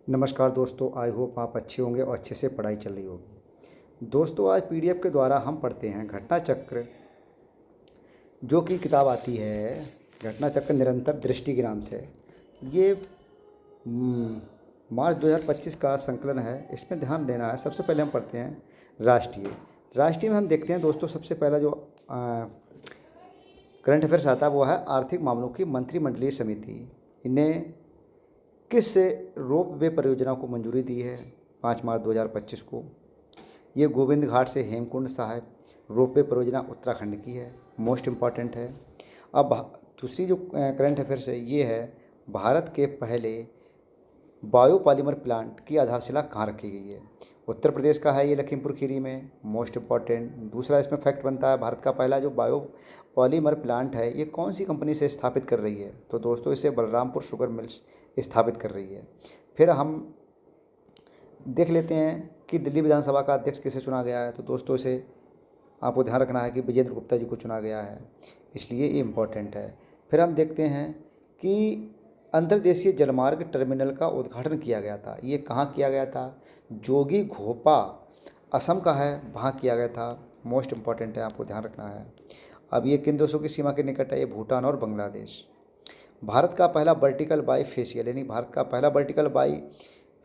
नमस्कार दोस्तों, I hope आप अच्छे होंगे और अच्छे से पढ़ाई चल रही होगी। दोस्तों, आज पीडीएफ के द्वारा हम पढ़ते हैं घटना चक्र, जो कि किताब आती है घटना चक्र निरंतर दृष्टि के नाम से। ये मार्च 2025 का संकलन है। इसमें ध्यान देना है। सबसे पहले हम पढ़ते हैं राष्ट्रीय। राष्ट्रीय में हम देखते हैं दोस्तों, सबसे पहला जो करंट अफेयर्स आता है वो है आर्थिक मामलों की मंत्रिमंडलीय समिति। इन्हें किस रोप वे परियोजना को मंजूरी दी है 5 मार्च 2025 को। ये गोविंद घाट से हेमकुंड साहिब रोप वे परियोजना उत्तराखंड की है, मोस्ट इम्पॉर्टेंट है। अब दूसरी जो करंट अफेयर्स है ये है भारत के पहले बायोपॉलीमर प्लांट की आधारशिला कहाँ रखी गई है। उत्तर प्रदेश का है ये, लखीमपुर खीरी में, मोस्ट इम्पॉर्टेंट। दूसरा इसमें फैक्ट बनता है, भारत का पहला जो बायोपॉलीमर प्लांट है ये कौन सी कंपनी से स्थापित कर रही है। तो दोस्तों इसे बलरामपुर शुगर मिल्स स्थापित कर रही है। फिर हम देख लेते हैं कि दिल्ली विधानसभा का अध्यक्ष किसे चुना गया है। तो दोस्तों इसे आपको ध्यान रखना है कि विजेंद्र गुप्ता जी को चुना गया है, इसलिए ये इम्पॉर्टेंट है। फिर हम देखते हैं कि अंतर्देशीय जलमार्ग टर्मिनल का उद्घाटन किया गया था। ये कहाँ किया गया था? जोगी घोपा, असम का है, वहाँ किया गया था। मोस्ट इम्पॉर्टेंट है, आपको ध्यान रखना है। अब ये किन देशों की सीमा के निकट है? ये भूटान और बांग्लादेश। भारत का पहला वर्टिकल बाई फेशियल, यानी भारत का पहला vertical by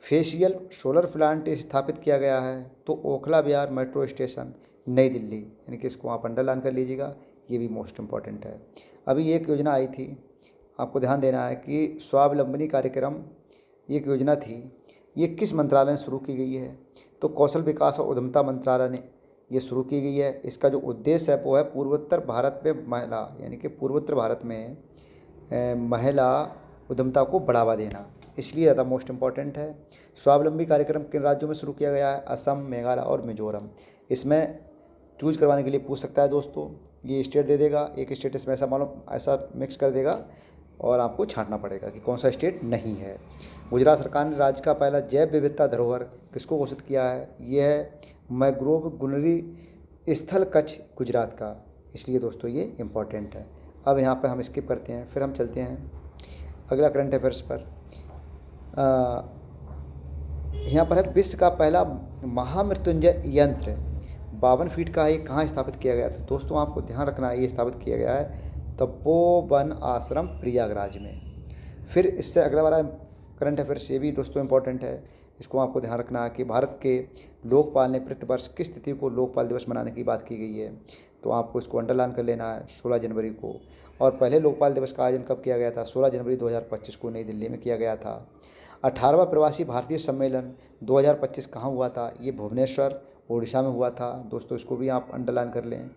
facial solar plant स्थापित किया गया है तो ओखला विहार मेट्रो स्टेशन, नई दिल्ली, यानी कि इसको आप अंडरलाइन कर लीजिएगा, ये भी मोस्ट इम्पॉर्टेंट है। अभी एक योजना आई थी, आपको ध्यान देना है कि स्वावलंबनी कार्यक्रम, ये एक योजना थी, ये किस मंत्रालय ने शुरू की गई है? तो कौशल विकास और उद्यमिता मंत्रालय ने ये शुरू की गई है। इसका जो उद्देश्य है वो है पूर्वोत्तर भारत में महिला, यानी कि पूर्वोत्तर भारत में महिला उद्यमिता को बढ़ावा देना, इसलिए ज़्यादा मोस्ट इम्पॉर्टेंट है। स्वावलंबी कार्यक्रम किन राज्यों में शुरू किया गया है? असम, मेघालय और मिजोरम। इसमें चूज करवाने के लिए पूछ सकता है दोस्तों, ये स्टेट दे देगा, एक स्टेट इसमें ऐसा मिक्स कर देगा और आपको छांटना पड़ेगा कि कौन सा स्टेट नहीं है। गुजरात सरकार ने राज्य का पहला जैव विविधता धरोहर किसको घोषित किया है? ये है मैंग्रोव गुनरी स्थल कच्छ, गुजरात का, इसलिए दोस्तों ये इम्पॉर्टेंट है। अब यहाँ पर हम स्किप करते हैं, फिर हम चलते हैं अगला करंट अफेयर्स पर। यहाँ पर है विश्व का पहला महामृत्युंजय यंत्र 52 फीट का है, कहाँ स्थापित किया गया था? दोस्तों आपको ध्यान रखना है, ये स्थापित किया गया है तपोवन आश्रम, प्रयागराज में। फिर इससे अगला वाला करंट अफेयर्स, ये भी दोस्तों इम्पोर्टेंट है, इसको आपको ध्यान रखना है कि भारत के लोकपाल ने प्रतिवर्ष किस तिथि को लोकपाल दिवस मनाने की बात की गई है। तो आपको इसको अंडरलाइन कर लेना है, 16 जनवरी को। और पहले लोकपाल दिवस का आयोजन कब किया गया था? 16 जनवरी 2025 को नई दिल्ली में किया गया था। 18वां प्रवासी भारतीय सम्मेलन 2025 कहाँ हुआ था? ये भुवनेश्वर, उड़ीसा में हुआ था। दोस्तों इसको भी आप अंडरलाइन कर लें।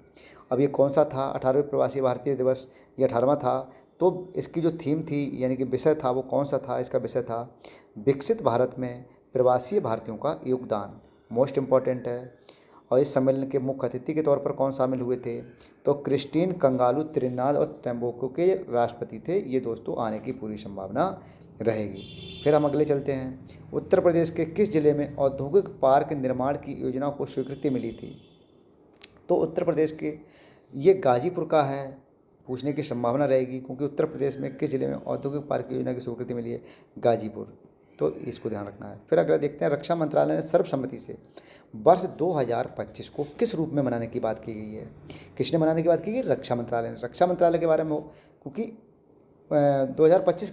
अब ये कौन सा था 18वें प्रवासी भारतीय दिवस? ये 18वां था। तो इसकी जो थीम थी, यानी कि विषय था, वो कौन सा था? इसका विषय था विकसित भारत में प्रवासी भारतीयों का योगदान, मोस्ट इम्पॉर्टेंट है। और इस सम्मेलन के मुख्य अतिथि के तौर पर कौन शामिल हुए थे? तो क्रिस्टीन कंगालू त्रिनाद और टोबैगो के राष्ट्रपति थे। ये दोस्तों आने की पूरी संभावना रहेगी। फिर हम अगले चलते हैं। उत्तर प्रदेश के किस जिले में औद्योगिक पार्क निर्माण की योजना को स्वीकृति मिली थी? तो उत्तर प्रदेश के ये गाजीपुर का है, पूछने की संभावना रहेगी, क्योंकि उत्तर प्रदेश में किस जिले में औद्योगिक पार्क योजना की स्वीकृति मिली है? गाजीपुर, तो इसको ध्यान रखना है। फिर अगला देखते हैं, रक्षा मंत्रालय ने सर्वसम्मति से वर्ष 2025 को किस रूप में मनाने की बात की गई है? किसने मनाने की बात की गई? रक्षा मंत्रालय ने। रक्षा मंत्रालय के बारे में क्योंकि 2025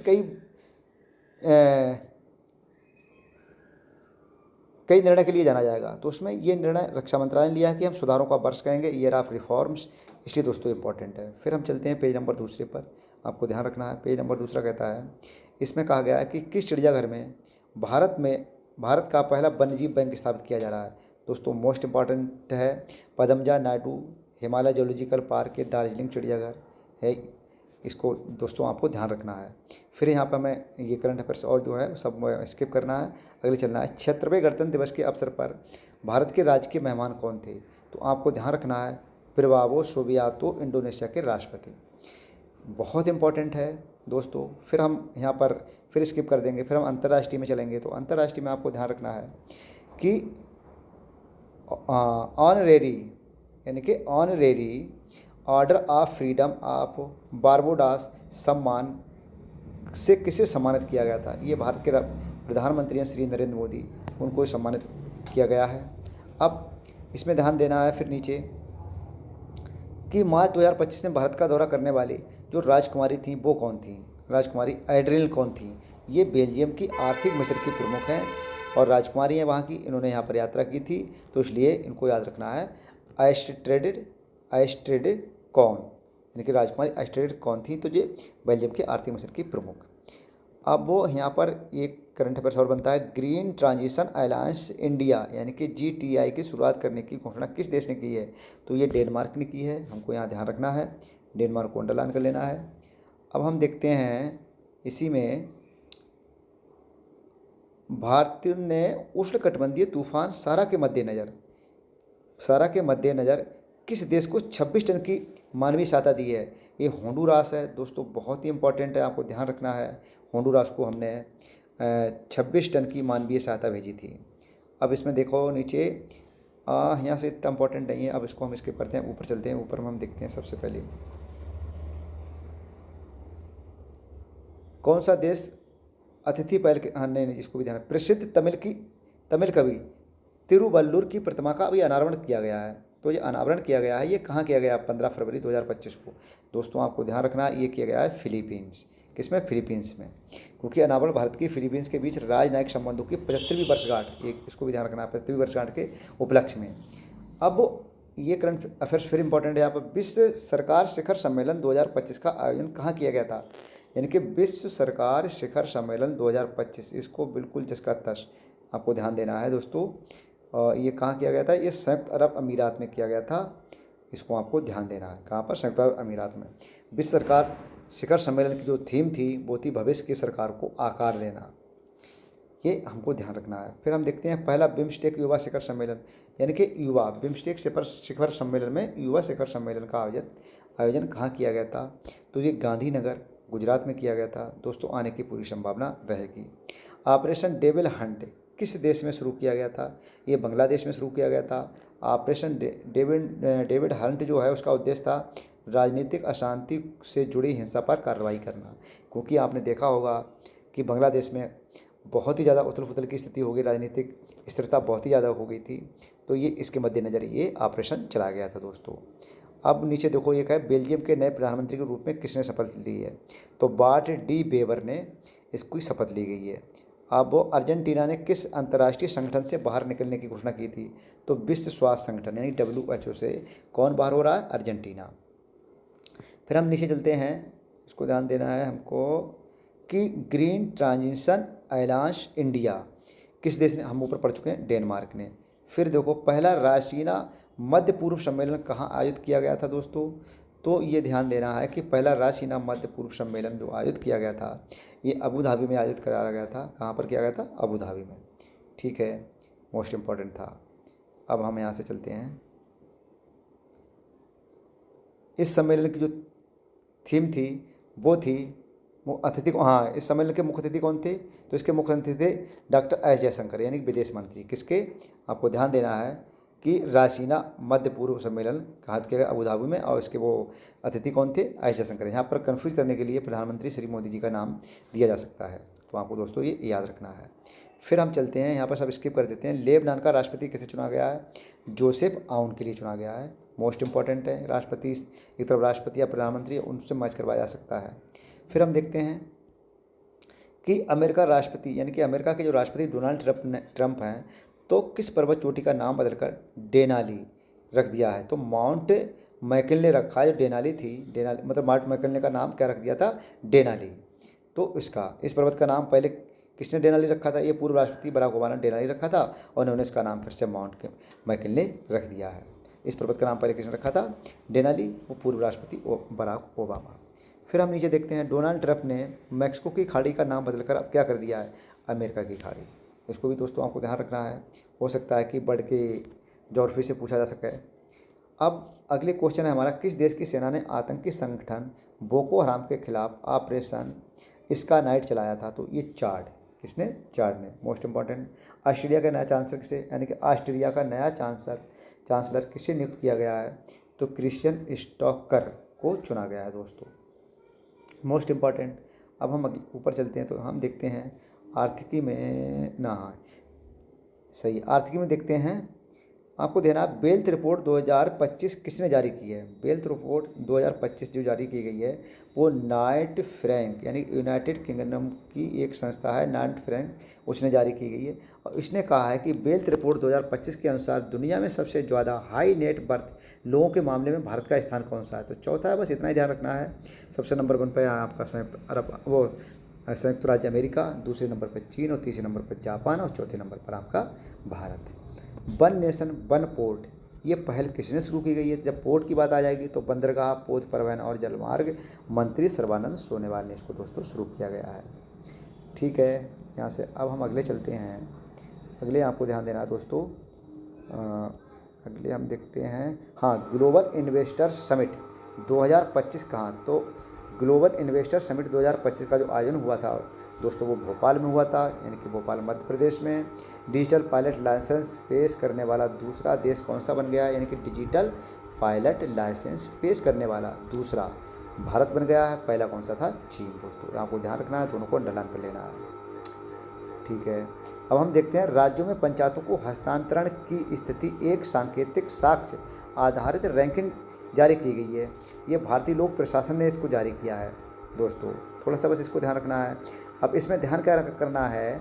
कई निर्णय के लिए जाना जाएगा, तो उसमें ये निर्णय रक्षा मंत्रालय ने लिया है कि हम सुधारों का वर्ष कहेंगे, ईयर ऑफ रिफॉर्म्स, इसलिए दोस्तों इंपॉर्टेंट है। फिर हम चलते हैं पेज नंबर दूसरे पर, आपको ध्यान रखना है। पेज नंबर दूसरा कहता है, इसमें कहा गया है कि किस चिड़ियाघर में भारत का पहला वन्यजीव बैंक स्थापित किया जा रहा है? दोस्तों मोस्ट इम्पॉर्टेंट है, पदमजा नायडू हिमालय जूलॉजिकल पार्क के दार्जिलिंग चिड़ियाघर है, इसको दोस्तों आपको ध्यान रखना है। फिर यहाँ पर हमें ये करंट अफेयर्स और जो है सब स्किप करना है, अगले चलना है। 76वें गणतंत्र दिवस के अवसर पर भारत के राजकीय मेहमान कौन थे? तो आपको ध्यान रखना है, प्रबावो सुबियांतो, इंडोनेशिया के राष्ट्रपति, बहुत इंपॉर्टेंट है दोस्तों। फिर हम यहाँ पर फिर स्किप कर देंगे, फिर हम अंतर्राष्ट्रीय में चलेंगे। तो अंतर्राष्ट्रीय में आपको ध्यान रखना है कि ऑनरेरी, यानी कि honorary order of freedom of Barbados सम्मान से किसे सम्मानित किया गया था? ये भारत के प्रधानमंत्री हैं श्री नरेंद्र मोदी, उनको सम्मानित किया गया है। अब इसमें ध्यान देना है फिर नीचे कि मार्च 2025 में भारत का दौरा करने वाली जो राजकुमारी थी वो कौन थी। राजकुमारी एड्रिल कौन थी? ये बेल्जियम की आर्थिक मिस्र की प्रमुख हैं और राजकुमारी हैं वहाँ की। इन्होंने यहाँ पर यात्रा की थी, तो इसलिए इनको याद रखना है आइस्ट्रेड कौन, यानी कि राजकुमारी आइस्ट्रेड कौन थी, तो ये बेल्जियम के आर्थिक मिस्र की प्रमुख। अब वो यहाँ पर एक करंट अफेयर्स और बनता है, ग्रीन ट्रांजिशन अलायंस इंडिया यानी कि GTI की शुरुआत करने की घोषणा किस देश ने की है? तो ये डेनमार्क ने की है, हमको यहाँ ध्यान रखना है, डेनमार्क को अंडरलाइन कर लेना है। अब हम देखते हैं इसी में भारत ने उष्णकटिबंधीय तूफान सारा के मद्देनज़र किस देश को 26 टन की मानवीय सहायता दी है? ये होंडुरास है दोस्तों, बहुत ही इंपॉर्टेंट है, आपको ध्यान रखना है। होंडुरास को हमने 26 टन की मानवीय सहायता भेजी थी। अब इसमें देखो नीचे यहाँ से इतना इंपॉर्टेंट नहीं है, अब इसको हम स्किप करते हैं, ऊपर चलते हैं। ऊपर में हम देखते हैं सबसे पहले कौन सा देश अतिथि पहल के, हाँ नहीं इसको भी ध्यान, प्रसिद्ध तमिल कवि तिरुवल्लुर की प्रतिमा का अभी अनावरण किया गया है। तो ये अनावरण किया गया है, ये कहाँ किया गया? 15 फरवरी 2025 को। दोस्तों आपको ध्यान रखना है, ये किया गया है फिलीपींस। किसमें? फिलीपींस में, क्योंकि अनावरण भारत की फिलीपींस के बीच राजनयिक संबंधों की 75वीं वर्षगांठ, एक इसको भी ध्यान रखना है, 75वीं वर्षगांठ के उपलक्ष्य में। अब ये करंट अफेयर्स फिर इंपॉर्टेंट है यहाँ पर, विश्व सरकार शिखर सम्मेलन 2025 का आयोजन कहाँ किया गया था? यानी कि विश्व सरकार शिखर सम्मेलन 2025, इसको बिल्कुल जिसका तश आपको ध्यान देना है दोस्तों। ये कहाँ किया गया था? ये संयुक्त अरब अमीरात में किया गया था, इसको आपको ध्यान देना है। कहाँ पर? संयुक्त अरब अमीरात में। विश्व सरकार शिखर सम्मेलन की जो थीम थी वो थी भविष्य की सरकार को आकार देना, ये हमको ध्यान रखना है। फिर हम देखते हैं पहला बिम्स्टेक युवा शिखर सम्मेलन, यानी कि युवा बिम्स्टेक शिखर सम्मेलन में युवा शिखर सम्मेलन का आयोजन कहाँ किया गया था? तो ये गांधीनगर गुजरात में किया गया था। दोस्तों आने की पूरी संभावना रहेगी। ऑपरेशन डेविल हंट किस देश में शुरू किया गया था? ये बांग्लादेश में शुरू किया गया था। ऑपरेशन डेविड हंट जो है उसका उद्देश्य था राजनीतिक अशांति से जुड़ी हिंसा पर कार्रवाई करना, क्योंकि आपने देखा होगा कि बांग्लादेश में बहुत ही ज़्यादा उथल पुथल की स्थिति हो गई, राजनीतिक स्थिरता बहुत ही ज़्यादा हो गई थी, तो ये इसके मद्देनज़र ये ऑपरेशन चला गया था दोस्तों। अब नीचे देखो ये है बेल्जियम के नए प्रधानमंत्री के रूप में किसने शपथ ली है? तो बार्ट डी वेबर ने इसकी शपथ ली गई है। अब वो अर्जेंटीना ने किस अंतर्राष्ट्रीय संगठन से बाहर निकलने की घोषणा की थी? तो विश्व स्वास्थ्य संगठन यानी WHO से कौन बाहर हो रहा है? अर्जेंटीना। फिर हम नीचे चलते हैं, इसको ध्यान देना है हमको कि ग्रीन ट्रांजिशन अलायंस इंडिया किस देश ने, हम ऊपर पढ़ चुके हैं, डेनमार्क ने। फिर देखो पहला रायसीना मध्य पूर्व सम्मेलन कहाँ आयोजित किया गया था दोस्तों? तो ये ध्यान देना है कि पहला रायसीना मध्य पूर्व सम्मेलन जो आयोजित किया गया था ये अबू धाबी में आयोजित कराया गया था। कहाँ पर किया गया था? अबू धाबी में। ठीक है, मोस्ट इम्पॉर्टेंट था। अब हम यहाँ से चलते हैं, इस सम्मेलन की जो थीम थी वो थी अतिथि को, हाँ इस सम्मेलन के मुख्य अतिथि कौन थे? तो इसके मुख्य अतिथि थे डॉक्टर एस जयशंकर यानी विदेश मंत्री। किसके? आपको ध्यान देना है कि रायसीना मध्य पूर्व सम्मेलन कहाँ किया गया? अबू धाबी में, और इसके वो अतिथि कौन थे? एस जयशंकर। यहाँ पर कन्फ्यूज करने के लिए प्रधानमंत्री श्री मोदी जी का नाम दिया जा सकता है, तो आपको दोस्तों ये याद रखना है। फिर हम चलते हैं, यहाँ पर सब स्किप कर देते हैं। लेबनान का राष्ट्रपति किसे चुना गया है? जोसेफ आउन के लिए चुना गया है। मोस्ट इंपॉर्टेंट है, राष्ट्रपति एक तरफ राष्ट्रपति या प्रधानमंत्री उनसे मैच करवाया जा सकता है। फिर हम देखते हैं कि अमेरिका राष्ट्रपति यानी कि अमेरिका के जो राष्ट्रपति डोनाल्ड ट्रंप हैं, तो किस पर्वत चोटी का नाम बदलकर डेनाली रख दिया है? तो माउंट मैकिनले रखा है। जो डेनाली थी, डेनाली मतलब माउंट मैकिनले का नाम क्या रख दिया था? डेनाली। तो इस पर्वत का नाम पहले किसने डेनाली रखा था? ये पूर्व राष्ट्रपति बराक ओबामा ने डेनाली रखा था और उन्होंने इसका नाम फिर से माउंट मैकिनले रख दिया है। इस पर्वत का नाम पहले किसने रखा था? डेनाली, वो पूर्व राष्ट्रपति बराक ओबामा। फिर हम नीचे देखते हैं, डोनाल्ड ट्रंप ने मैक्सिको की खाड़ी का नाम बदलकर अब क्या कर दिया है? अमेरिका की खाड़ी। इसको भी दोस्तों आपको ध्यान रखना है, हो सकता है कि बढ़ के ज्योग्राफी से पूछा जा सके। अब अगले क्वेश्चन है हमारा, किस देश की सेना ने आतंकी संगठन बोको हराम के खिलाफ ऑपरेशन इसका नाइट चलाया था? तो ये चाड। किसने? चाड ने। Most important. ऑस्ट्रेलिया का नया चांसलर किसे, यानी कि ऑस्ट्रेलिया का नया चांसलर किसे नियुक्त किया गया है? तो क्रिश्चियन स्टॉकर को चुना गया है दोस्तों। Most important. अब हम ऊपर चलते हैं तो हम देखते हैं आर्थिकी में ना, सही, आर्थिकी में देखते हैं। आपको देना वेल्थ रिपोर्ट 2025 किसने जारी की है। वेल्थ रिपोर्ट 2025 जो जारी की गई है वो नाइट फ्रैंक यानी यूनाइटेड किंगडम की एक संस्था है, नाइट फ्रैंक, उसने जारी की गई है। और इसने कहा है कि वेल्थ रिपोर्ट 2025 के अनुसार दुनिया में सबसे ज़्यादा हाई नेट वर्थ लोगों के मामले में भारत का स्थान कौन सा है। तो चौथा है, बस इतना ही ध्यान रखना है। सबसे नंबर 1 पर आपका संयुक्त राज्य अमेरिका, दूसरे नंबर पर चीन और तीसरे नंबर पर जापान और चौथे नंबर पर आपका Bharat. One nation one port, ये पहल किसने शुरू की गई है। जब पोर्ट की बात आ जाएगी तो बंदरगाह, पोत परिवहन और जलमार्ग मंत्री सर्बानंद सोनोवाल ने इसको दोस्तों शुरू किया गया है। ठीक है, यहाँ से अब हम अगले चलते हैं। अगले आपको ध्यान देना है दोस्तों, अगले हम देखते हैं, हाँ, ग्लोबल इन्वेस्टर समिट 2025 कहाँ। तो ग्लोबल इन्वेस्टर समिट 2025 का जो आयोजन हुआ था दोस्तों वो भोपाल में हुआ था, यानी कि भोपाल मध्य प्रदेश में। डिजिटल पायलट लाइसेंस पेश करने वाला दूसरा देश कौन सा बन गया, यानी कि डिजिटल पायलट लाइसेंस पेश करने वाला दूसरा भारत बन गया है। पहला कौन सा था, चीन। दोस्तों आपको ध्यान रखना है, दोनों को अंडरलाइन कर लेना है। ठीक है, अब हम देखते हैं राज्यों में पंचायतों को हस्तांतरण की स्थिति, एक सांकेतिक साक्ष्य आधारित रैंकिंग जारी की गई है। ये भारतीय लोक प्रशासन ने इसको जारी किया है दोस्तों, थोड़ा सा बस इसको ध्यान रखना है। अब इसमें ध्यान क्या करना है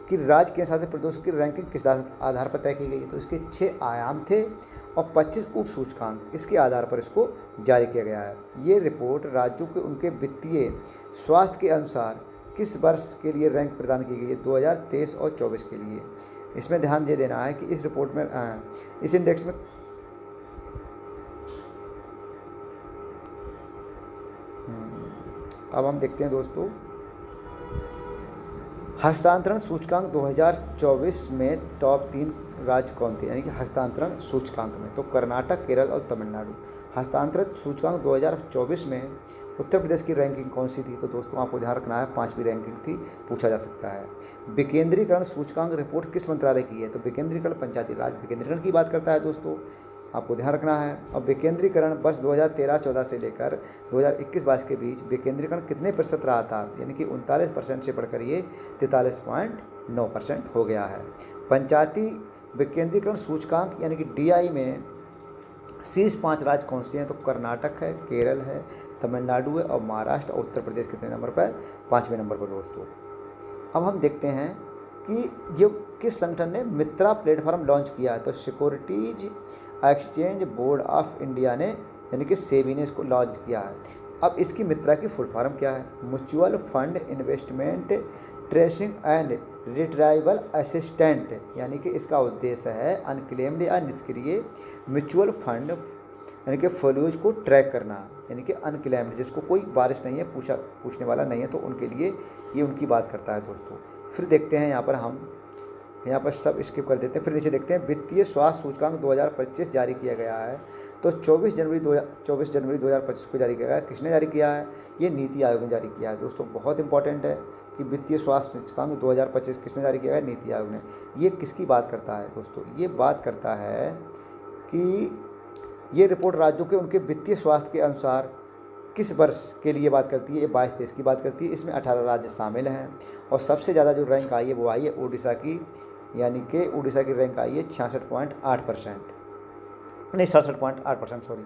कि राज्य के साथ प्रदेशों की रैंकिंग किस आधार पर तय की गई है। तो इसके 6 आयाम थे और 25 उप सूचकांक, इसके आधार पर इसको जारी किया गया है। ये रिपोर्ट राज्यों के उनके वित्तीय स्वास्थ्य के अनुसार किस वर्ष के लिए रैंक प्रदान की गई है, 2023 और 24 के लिए। इसमें ध्यान ये देना है कि इस रिपोर्ट में, इस इंडेक्स में अब हम देखते हैं दोस्तों, हस्तांतरण सूचकांक 2024 में टॉप 3 राज्य कौन थे, यानी कि हस्तांतरण सूचकांक में। तो कर्नाटक, केरल और तमिलनाडु। हस्तांतरण सूचकांक 2024 में उत्तर प्रदेश की रैंकिंग कौन सी थी। तो दोस्तों आपको ध्यान रखना है, 5वीं रैंकिंग थी, पूछा जा सकता है। विकेंद्रीकरण सूचकांक रिपोर्ट किस मंत्रालय की है। तो विकेंद्रीकरण पंचायती राज विकेंद्रीकरण की बात करता है दोस्तों, आपको ध्यान रखना है। और विकेंद्रीकरण वर्ष 2013-14 से लेकर 2021-22 के बीच विकेंद्रीकरण कितने प्रतिशत रहा था, यानी कि 39% से बढ़कर ये 43.9% हो गया है। पंचायती विकेंद्रीकरण सूचकांक यानी कि DI में शीर्ष 5 राज्य कौन से हैं। तो कर्नाटक है, केरल है, तमिलनाडु है और महाराष्ट्र और उत्तर प्रदेश कितने नंबर पर, 5वें नंबर पर दोस्तों। अब हम देखते हैं कि ये किस संगठन ने मित्रा प्लेटफॉर्म लॉन्च किया है। तो securities exchange board of India ने, यानी कि सेबी ने इसको लॉन्च किया है। अब इसकी मित्रा की फुल फॉर्म क्या है, mutual fund investment tracing and retrieval assistant, यानी कि इसका उद्देश्य है अनक्लेम्ड या निष्क्रिय म्यूचुअल फंड यानी कि फॉलोज को ट्रैक करना, यानी कि अनक्लेम्ड, जिसको कोई बारिश नहीं है, पूछने वाला नहीं है, तो उनके लिए ये उनकी बात करता है दोस्तों। फिर देखते हैं यहाँ पर सब स्किप कर देते हैं। फिर नीचे देखते हैं वित्तीय स्वास्थ्य सूचकांक 2025 जारी किया गया है। तो 24 जनवरी 2025 को जारी किया गया है। किसने जारी किया है, ये नीति आयोग ने जारी किया है दोस्तों। बहुत इंपॉर्टेंट है कि वित्तीय स्वास्थ्य सूचकांक 2025 किसने जारी किया है, नीति आयोग ने। ये किसकी बात करता है दोस्तों, ये बात करता है कि ये रिपोर्ट राज्यों के उनके वित्तीय स्वास्थ्य के अनुसार किस वर्ष के लिए बात करती है। ये 22-23 की बात करती है। इसमें 18 राज्य शामिल हैं और सबसे ज़्यादा जो रैंक आई है वो आई है उड़ीसा की, यानी कि उड़ीसा की रैंक आई है 66.8%, नहीं 67.8%, सॉरी।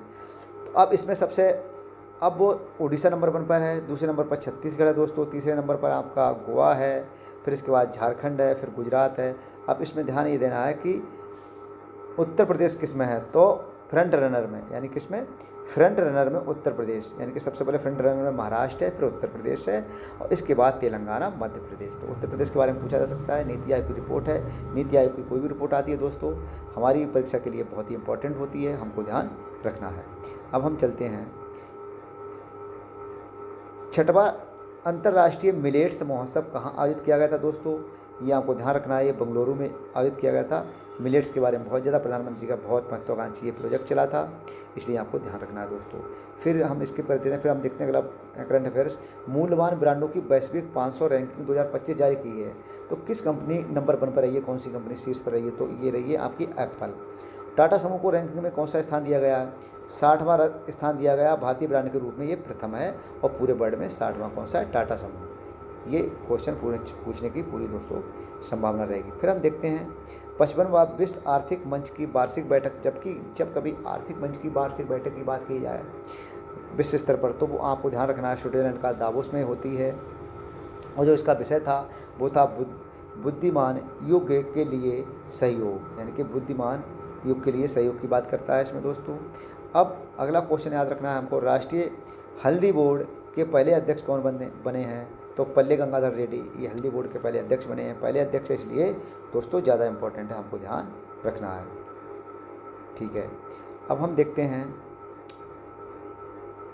तो अब इसमें अब वो उड़ीसा नंबर 1 पर है, दूसरे नंबर पर छत्तीसगढ़ है दोस्तों, तीसरे नंबर पर आपका गोवा है, फिर इसके बाद झारखंड है, फिर गुजरात है। अब इसमें ध्यान ये देना है कि उत्तर प्रदेश किस में है। तो फ्रंट रनर में, यानी किसमें, फ्रंट रनर में उत्तर प्रदेश, यानी कि सबसे पहले फ्रंट रनर में महाराष्ट्र है, फिर उत्तर प्रदेश है और इसके बाद तेलंगाना, मध्य प्रदेश। तो उत्तर प्रदेश के बारे में पूछा जा सकता है। नीति आयोग की रिपोर्ट है, नीति आयोग की कोई भी रिपोर्ट आती है दोस्तों हमारी परीक्षा के लिए बहुत ही इंपॉर्टेंट होती है, हमको ध्यान रखना है। अब हम चलते हैं, 6वां अंतर्राष्ट्रीय मिलेट्स महोत्सव कहाँ आयोजित किया गया था दोस्तों, ये आपको ध्यान रखना है। ये बेंगलुरु में आयोजित किया गया था। मिलेट्स के बारे में बहुत ज़्यादा प्रधानमंत्री का बहुत महत्वाकांक्षी ये प्रोजेक्ट चला था, इसलिए आपको ध्यान रखना है दोस्तों। फिर हम स्किप कर देते हैं, फिर हम देखते हैं अगला करंट अफेयर्स। मूल्यवान ब्रांडों की वैश्विक 500 रैंकिंग 2025 जारी की है। तो किस कंपनी नंबर 1 पर रही है, कौन सी कंपनी शीर्ष पर रही है। तो ये रही है आपकी एप्पल। टाटा समूह को रैंकिंग में कौन सा स्थान दिया गया, 60वां स्थान दिया गया। भारतीय ब्रांड के रूप में ये प्रथम है और पूरे वर्ल्ड में 60वां कौन सा है, टाटा समूह। ये क्वेश्चन पूछने की पूरी दोस्तों संभावना रहेगी। फिर हम देखते हैं 55वां विश्व आर्थिक मंच की वार्षिक बैठक। जब कभी आर्थिक मंच की वार्षिक बैठक की बात की जाए विश्व स्तर पर, तो वो आपको ध्यान रखना है स्विट्जरलैंड का दावोस में होती है। और जो इसका विषय था वो था बुद्धिमान युग के लिए सहयोग, यानी कि बुद्धिमान युग के लिए सहयोग की बात करता है इसमें दोस्तों। अब अगला क्वेश्चन याद रखना है हमको, राष्ट्रीय हल्दी बोर्ड के पहले अध्यक्ष कौन बने हैं? तो पल्ले गंगाधर रेड्डी ये हल्दी बोर्ड के पहले अध्यक्ष बने हैं। पहले अध्यक्ष इसलिए दोस्तों ज़्यादा इंपॉर्टेंट है, हमको ध्यान रखना है। ठीक है, अब हम देखते हैं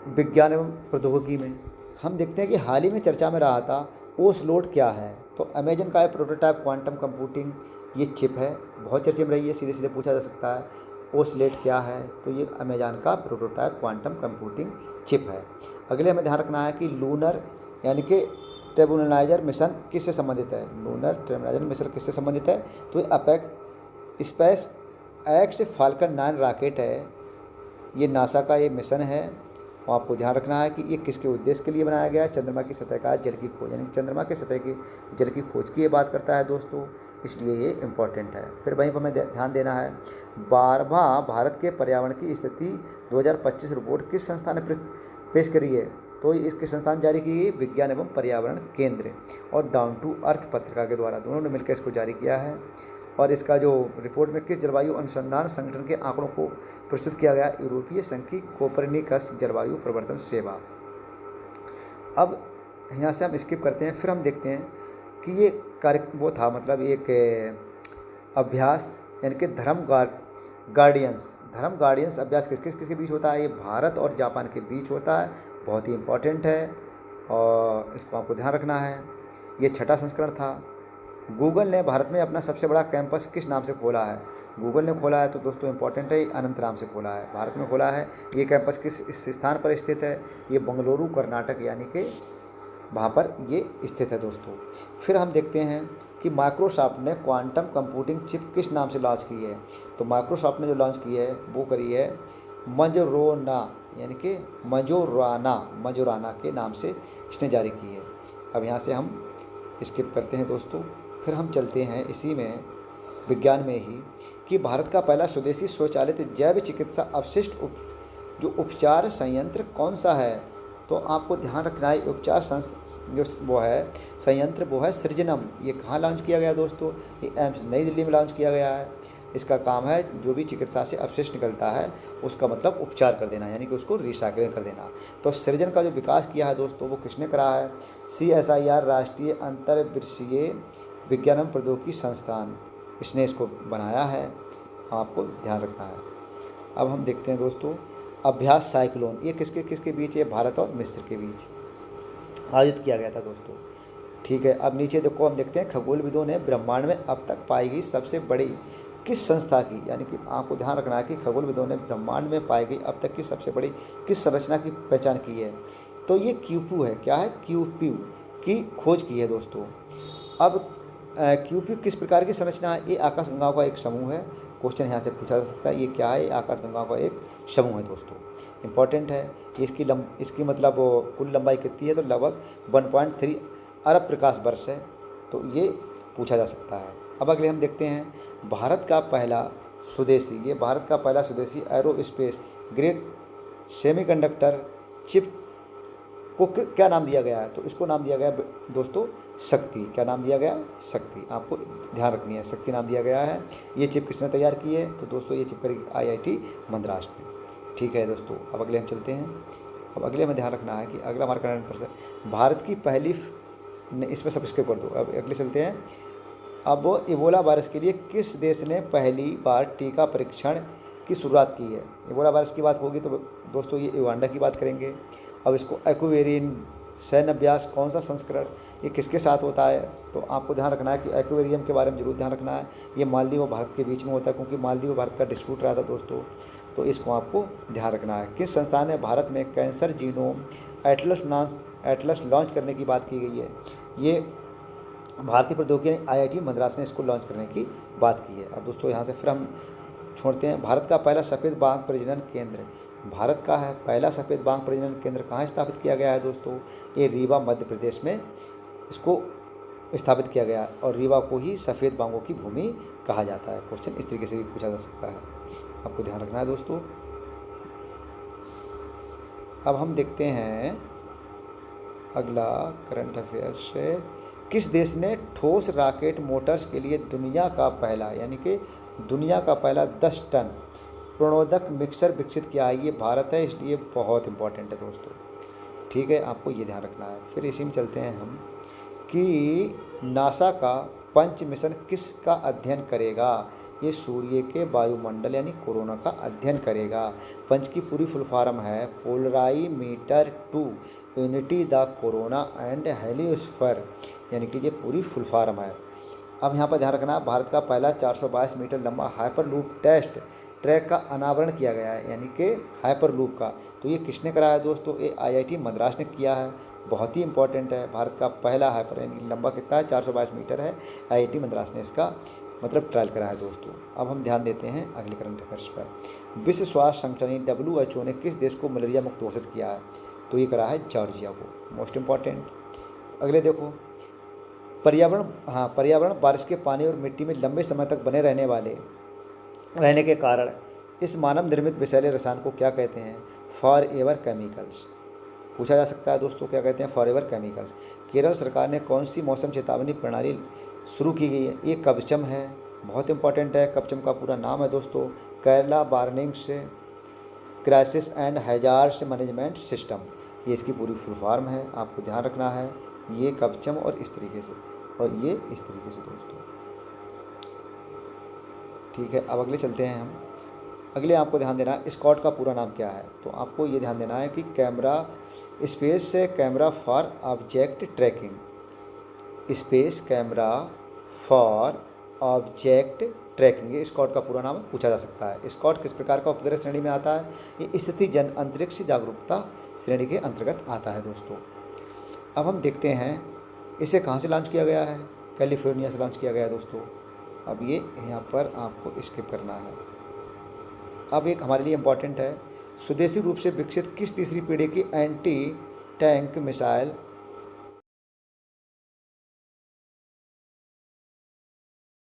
विज्ञान एवं प्रौद्योगिकी में, हम देखते हैं कि हाल ही में चर्चा में रहा था ओसलोट क्या है? तो अमेजन का है प्रोटोटाइप क्वांटम कंप्यूटिंग ये चिप है, बहुत चर्चे में रही है, सीधे सीधे पूछा जा सकता है ओसलेट क्या है? तो ये अमेजन का प्रोटोटाइप क्वांटम कंप्यूटिंग चिप है। अगले हमें ध्यान रखना है कि लूनर यानी कि ट्रेबुनलाइजर मिशन किससे संबंधित है? लूनर ट्रेबुनलाइजर मिशन किससे संबंधित है? तो ये APEC space x falcon 9 rocket है, ये नासा का ये मिशन है। और आपको ध्यान रखना है कि ये किसके उद्देश्य के लिए बनाया गया है? चंद्रमा की सतह का जल की खोज, यानी चंद्रमा के सतह की जल की खोज की ये बात करता है दोस्तों, इसलिए ये इम्पॉर्टेंट है। फिर वहीं पर हमें ध्यान देना है 12वां भारत के पर्यावरण की स्थिति 2025 रिपोर्ट किस संस्था ने पेश करी है? तो इसके संस्थान जारी की है विज्ञान एवं पर्यावरण केंद्र और डाउन टू अर्थ पत्रिका के द्वारा, दोनों ने मिलकर इसको जारी किया है। और इसका जो रिपोर्ट में किस जलवायु अनुसंधान संगठन के आंकड़ों को प्रस्तुत किया गया? यूरोपीय संघ की कोपरनिकस जलवायु परिवर्तन सेवा। अब यहाँ से हम स्किप करते हैं, फिर हम देखते हैं कि ये कार्य वो था मतलब एक अभ्यास, यानी कि धर्म गार्डियंस अभ्यास किसके बीच होता है? ये भारत और जापान के बीच होता है, बहुत ही इम्पोर्टेंट है और इसको आपको ध्यान रखना है। ये 6ठा संस्करण था। गूगल ने भारत में अपना सबसे बड़ा कैंपस किस नाम से खोला है? गूगल ने खोला है तो दोस्तों इम्पोर्टेंट है, अनंतराम से खोला है, भारत में खोला है। ये कैंपस किस स्थान पर स्थित है? ये बंगलुरु कर्नाटक, यानी कि वहाँ पर ये स्थित है दोस्तों। फिर हम देखते हैं कि माइक्रोसॉफ्ट ने क्वांटम कंप्यूटिंग चिप किस नाम से लॉन्च की है? तो माइक्रोसॉफ्ट ने जो लॉन्च की है वो करी है मजोराना, यानी कि मजोराना के नाम से इसने जारी की है। अब यहाँ से हम स्किप करते हैं दोस्तों, फिर हम चलते हैं इसी में विज्ञान में ही कि भारत का पहला स्वदेशी स्वचालित जैव चिकित्सा अवशिष्ट जो उपचार संयंत्र कौन सा है? तो आपको ध्यान रखना है उपचार जो वो है संयंत्र वो है सृजनम। ये कहाँ लॉन्च किया गया दोस्तों? ये एम्स नई दिल्ली में लॉन्च किया गया है। इसका काम है जो भी चिकित्सा से अवशिष्ट निकलता है उसका मतलब उपचार कर देना, यानी कि उसको रिसाइकलिंग कर देना। तो सृजन का जो विकास किया है दोस्तों वो किसने करा है? CSIR राष्ट्रीय अंतर्विषयीय विज्ञान एवं प्रौद्योगिकी संस्थान, इसने इसको बनाया है, आपको ध्यान रखना है। अब हम देखते हैं दोस्तों अभ्यास साइक्लोन, ये किसके बीच है? भारत और मिस्र के बीच आयोजित किया गया था दोस्तों। ठीक है, अब नीचे देखो हम देखते हैं खगोलविदों ने ब्रह्मांड में अब तक पाई गई सबसे बड़ी किस संस्था की, यानी कि आपको ध्यान रखना है कि खगोलविदों ने ब्रह्मांड में पाई गई अब तक की सबसे बड़ी किस संरचना की पहचान की है? तो ये क्यूपू है। क्या है? क्यूपू की खोज की है दोस्तों। अब क्यूपू किस प्रकार की संरचना है? ये आकाशगंगाओं का एक समूह है। क्वेश्चन यहाँ से पूछा जा सकता है ये क्या है? ये आकाशगंगाओं का एक समूह है दोस्तों, इंपॉर्टेंट है। इसकी मतलब कुल लंबाई कितनी है? तो लगभग 1.3 अरब प्रकाश वर्ष है, तो ये पूछा जा सकता है। अब अगले हम देखते हैं भारत का पहला स्वदेशी एरोस्पेस ग्रेड सेमीकंडक्टर चिप को क्या नाम दिया गया है? तो इसको नाम दिया गया दोस्तों शक्ति। क्या नाम दिया गया? शक्ति। आपको ध्यान रखनी है, शक्ति नाम दिया गया है। ये चिप किसने तैयार की है? तो दोस्तों ये चिप करी IIT मद्रास में। ठीक है दोस्तों, अब अगले हम चलते हैं। अब अगले में ध्यान रखना है कि अगला हमारा करंट पर भारत की पहली इसमें सब्सक्राइब कर दो। अब अगले चलते हैं। अब इबोला वायरस के लिए किस देश ने पहली बार टीका परीक्षण की शुरुआत की है? इबोला वायरस की बात होगी तो दोस्तों ये युगांडा की बात करेंगे। अब इसको एक्वेरियन सैन्य अभ्यास कौन सा संस्करण ये किसके साथ होता है? तो आपको ध्यान रखना है कि एक्वेरियम के बारे में जरूर ध्यान रखना है। ये मालदीव और भारत के बीच में होता है, क्योंकि मालदीव और भारत का डिस्प्यूट रहा था दोस्तों, तो इसको आपको ध्यान रखना है। किस संस्थान ने भारत में कैंसर जीनोम एटलस लॉन्च करने की बात की गई है? ये भारतीय प्रौद्योगिकी IIT मद्रास ने इसको लॉन्च करने की बात की है। अब दोस्तों यहाँ से फिर हम छोड़ते हैं भारत का पहला सफ़ेद बाघ प्रजनन केंद्र। भारत का है पहला सफ़ेद बाघ प्रजनन केंद्र कहाँ स्थापित किया गया है दोस्तों? ये रीवा मध्य प्रदेश में इसको स्थापित किया गया और रीवा को ही सफ़ेद बांगों की भूमि कहा जाता है। क्वेश्चन इस तरीके से भी पूछा जा सकता है, आपको ध्यान रखना है दोस्तों। अब हम देखते हैं अगला करंट अफेयर से, किस देश ने ठोस रॉकेट मोटर्स के लिए दुनिया का पहला, यानी कि दुनिया का पहला 10 टन प्रणोदक मिक्सर विकसित किया है? ये भारत है, इसलिए बहुत इंपॉर्टेंट है दोस्तों। ठीक है, आपको ये ध्यान रखना है। फिर इसी में चलते हैं हम कि नासा का पंच मिशन किसका अध्ययन करेगा? ये सूर्य के वायुमंडल यानी कोरोना का अध्ययन करेगा। पंच की पूरी फुल फॉर्म है polarimeter to unity the corona and heliosphere, यानी कि ये पूरी फुल फॉर्म है। अब यहाँ पर ध्यान रखना, भारत का पहला 422 मीटर लंबा हाइपरलूप टेस्ट ट्रैक का अनावरण किया गया है, यानी कि हाइपरलूप का। तो ये किसने कराया है दोस्तों? ये IIT मद्रास ने किया है, बहुत ही इंपॉर्टेंट है। भारत का पहला हाइपर, यानी लंबा कितना है? 422 मीटर है। IIT मद्रास ने इसका मतलब ट्रायल कराया है दोस्तों। अब हम ध्यान देते हैं अगले करंट अफेयर्स पर। विश्व स्वास्थ्य संगठन WHO ने किस देश को मलेरिया मुक्त घोषित किया है? तो ये करा है जॉर्जिया को, मोस्ट इम्पॉर्टेंट। अगले देखो, पर्यावरण बारिश के पानी और मिट्टी में लंबे समय तक बने रहने के कारण इस मानव निर्मित विषैले रसायन को क्या कहते हैं? For ever chemicals. पूछा जा सकता है दोस्तों, क्या कहते हैं? For ever chemicals. केरल सरकार ने कौन सी मौसम चेतावनी प्रणाली शुरू की गई है? ये कवचम है, बहुत इंपॉर्टेंट है। कवचम का पूरा नाम है दोस्तों Kerala warnings crisis and hazards management system. ये इसकी पूरी फुल फॉर्म है, आपको ध्यान रखना है। ये कवचम और इस तरीके से, और ये इस तरीके से दोस्तों। ठीक है, अब अगले चलते हैं हम। अगले आपको ध्यान देना है स्कॉट का पूरा नाम क्या है? तो आपको ये ध्यान देना है कि कैमरा स्पेस से camera for object tracking, space camera for object tracking, ये स्कॉट का पूरा नाम है, पूछा जा सकता है। स्कॉट किस प्रकार का उपग्रह श्रेणी में आता है? ये स्थिति जन अंतरिक्ष जागरूकता श्रेणी के अंतर्गत आता है दोस्तों। अब हम देखते हैं इसे कहाँ से लॉन्च किया गया है? कैलिफोर्निया से लॉन्च किया गया है दोस्तों। अब ये यहाँ पर आपको स्किप करना है। अब एक हमारे लिए इम्पॉर्टेंट है, स्वदेशी रूप से विकसित किस तीसरी पीढ़ी की एंटी टैंक मिसाइल